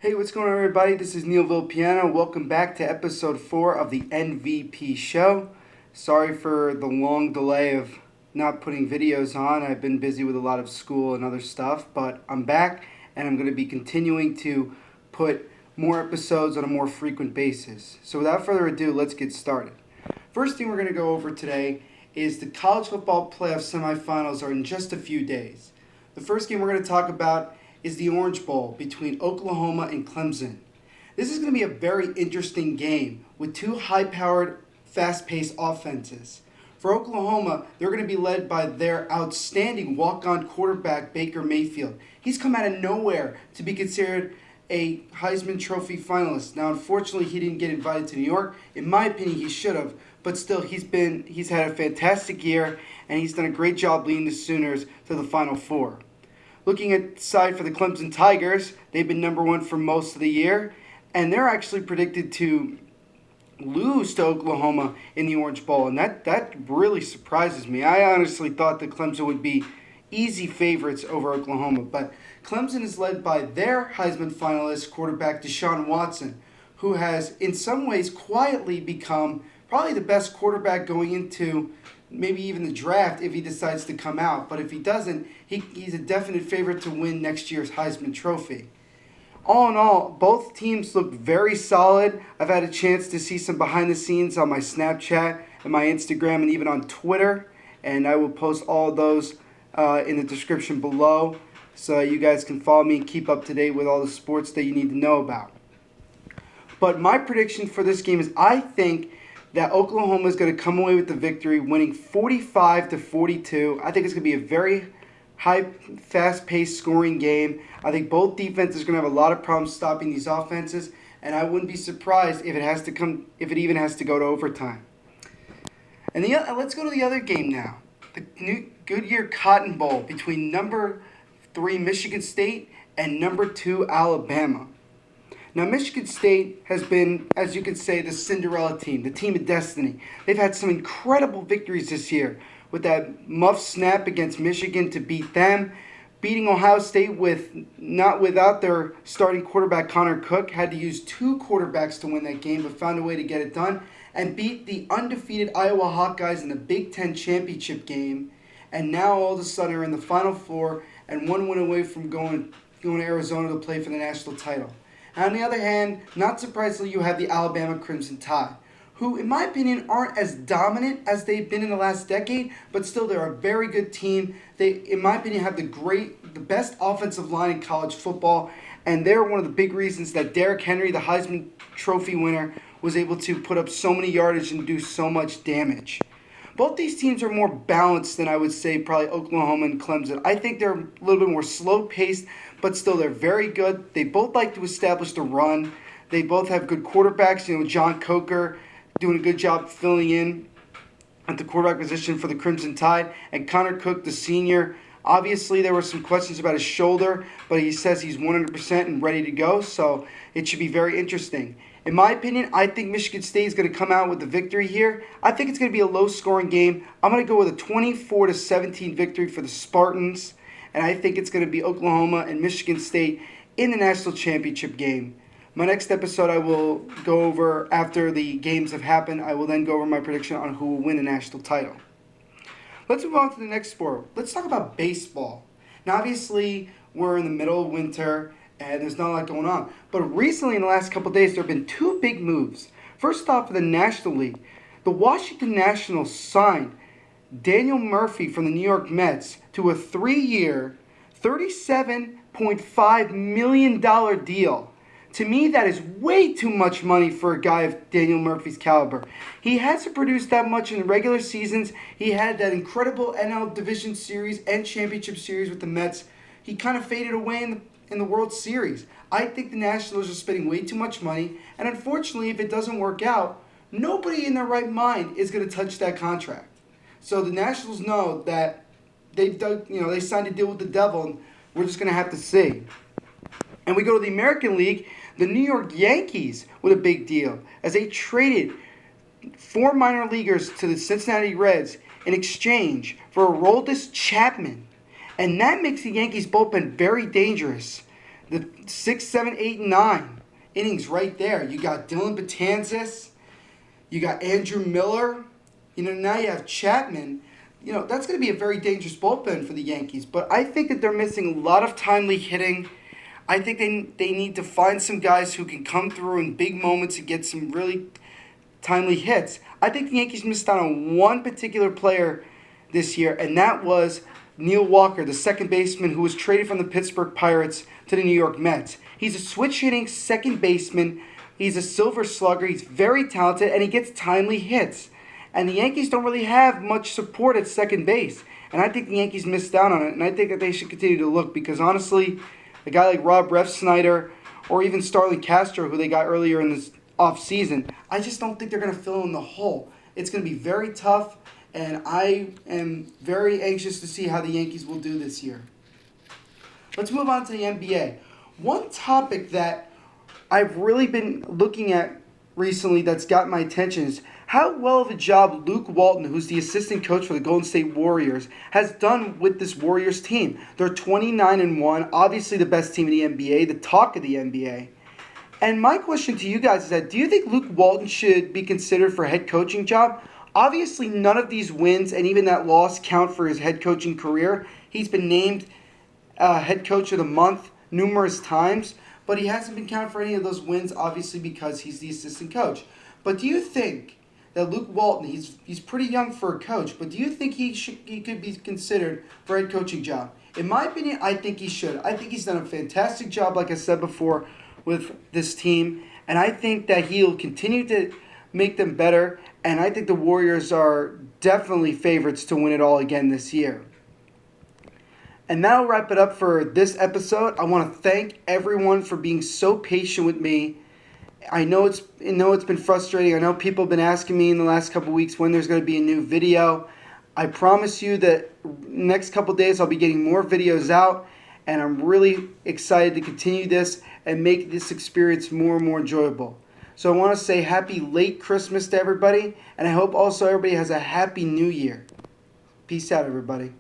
Hey, what's going on, everybody? This is Neil Villapiano. Welcome back to episode 4 of the NVP Show. Sorry for the long delay of not putting videos on. I've been busy with a lot of school and other stuff, but I'm back and I'm going to be continuing to put more episodes on a more frequent basis. So without further ado, let's get started. First thing we're going to go over today is the college football playoff semifinals are in just a few days. The first game we're going to talk about is the Orange Bowl between Oklahoma and Clemson. This is going to be a very interesting game with two high-powered, fast-paced offenses. For Oklahoma, they're going to be led by their outstanding walk-on quarterback, Baker Mayfield. He's come out of nowhere to be considered a Heisman Trophy finalist. Now, unfortunately, he didn't get invited to New York. In my opinion, he should have, but still, he's had a fantastic year, and he's done a great job leading the Sooners to the Final Four. Looking at the side for the Clemson Tigers, they've been number one for most of the year, and they're actually predicted to lose to Oklahoma in the Orange Bowl, and that really surprises me. I honestly thought that Clemson would be easy favorites over Oklahoma, but Clemson is led by their Heisman finalist quarterback Deshaun Watson, who has in some ways quietly become probably the best quarterback going into maybe even the draft if he decides to come out. But if he doesn't, he's a definite favorite to win next year's Heisman Trophy. All in all, both teams look very solid. I've had a chance to see some behind the scenes on my Snapchat and my Instagram and even on Twitter. And I will post all of those in the description below so you guys can follow me and keep up to date with all the sports that you need to know about. But my prediction for this game is I think that Oklahoma is going to come away with the victory, winning 45-42. I think it's going to be a very high, fast-paced scoring game. I think both defenses are going to have a lot of problems stopping these offenses, and I wouldn't be surprised if it even has to go to overtime. And let's go to the other game now. The new Goodyear Cotton Bowl between number 3 Michigan State and number 2 Alabama. Now, Michigan State has been, as you can say, the Cinderella team, the team of destiny. They've had some incredible victories this year with that muff snap against Michigan to beat them, beating Ohio State without their starting quarterback, Connor Cook, had to use 2 quarterbacks to win that game, but found a way to get it done, and beat the undefeated Iowa Hawkeyes in the Big Ten championship game, and now all of a sudden are in the Final Four and one win away from going to Arizona to play for the national title. And on the other hand, not surprisingly, you have the Alabama Crimson Tide, who, in my opinion, aren't as dominant as they've been in the last decade, but still they're a very good team. They, in my opinion, have the best offensive line in college football, and they're one of the big reasons that Derrick Henry, the Heisman Trophy winner, was able to put up so many yardage and do so much damage. Both these teams are more balanced than I would say probably Oklahoma and Clemson. I think they're a little bit more slow-paced, but still they're very good. They both like to establish the run. They both have good quarterbacks. John Coker doing a good job filling in at the quarterback position for the Crimson Tide. And Connor Cook, the senior, obviously there were some questions about his shoulder, but he says he's 100% and ready to go, so it should be very interesting. In my opinion, I think Michigan State is going to come out with the victory here. I think it's going to be a low-scoring game. I'm going to go with a 24-17 victory for the Spartans, and I think it's going to be Oklahoma and Michigan State in the national championship game. My next episode I will go over after the games have happened. I will then go over my prediction on who will win the national title. Let's move on to the next sport. Let's talk about baseball. Now, obviously, we're in the middle of winter, and there's not a lot going on. But recently, in the last couple of days, there have been 2 big moves. First off, for the National League, the Washington Nationals signed Daniel Murphy from the New York Mets to a 3-year, $37.5 million deal. To me, that is way too much money for a guy of Daniel Murphy's caliber. He hasn't produced that much in regular seasons. He had that incredible NL Division Series and Championship Series with the Mets. He kind of faded away in the World Series. I think the Nationals are spending way too much money, and unfortunately, if it doesn't work out, nobody in their right mind is going to touch that contract. So the Nationals know that they signed a deal with the devil, and we're just going to have to see. And we go to the American League, the New York Yankees with a big deal, as they traded 4 minor leaguers to the Cincinnati Reds in exchange for Aroldis Chapman. And that makes the Yankees bullpen very dangerous. the 6, 7, 8, and 9 innings right there. You got Dylan Betances. You got Andrew Miller. Now you have Chapman. That's going to be a very dangerous bullpen for the Yankees. But I think that they're missing a lot of timely hitting. I think they need to find some guys who can come through in big moments and get some really timely hits. I think the Yankees missed out on one particular player this year, and that was Neil Walker, the second baseman who was traded from the Pittsburgh Pirates to the New York Mets. He's a switch-hitting second baseman. He's a silver slugger. He's very talented, and he gets timely hits. And the Yankees don't really have much support at second base. And I think the Yankees missed out on it, and I think that they should continue to look because, honestly, a guy like Rob Refsnyder or even Starlin Castro, who they got earlier in this offseason, I just don't think they're going to fill in the hole. It's going to be very tough, and I am very anxious to see how the Yankees will do this year. Let's move on to the NBA. One topic that I've really been looking at recently that's got my attention is how well of a job Luke Walton, who's the assistant coach for the Golden State Warriors, has done with this Warriors team. They're 29-1, obviously the best team in the NBA, the talk of the NBA. And my question to you guys is that, do you think Luke Walton should be considered for a head coaching job? Obviously, none of these wins and even that loss count for his head coaching career. He's been named head coach of the month numerous times, but he hasn't been counted for any of those wins, obviously, because he's the assistant coach. But do you think that Luke Walton, he's pretty young for a coach, but do you think he could be considered for a head coaching job? In my opinion, I think he should. I think he's done a fantastic job, like I said before, with this team, and I think that he'll continue to make them better, and I think the Warriors are definitely favorites to win it all again this year. And that'll wrap it up for this episode. I want to thank everyone for being so patient with me. I know it's been frustrating. I know people have been asking me in the last couple weeks when there's going to be a new video. I promise you that next couple days I'll be getting more videos out, and I'm really excited to continue this and make this experience more and more enjoyable. So I want to say happy late Christmas to everybody, and I hope also everybody has a happy New Year. Peace out, everybody.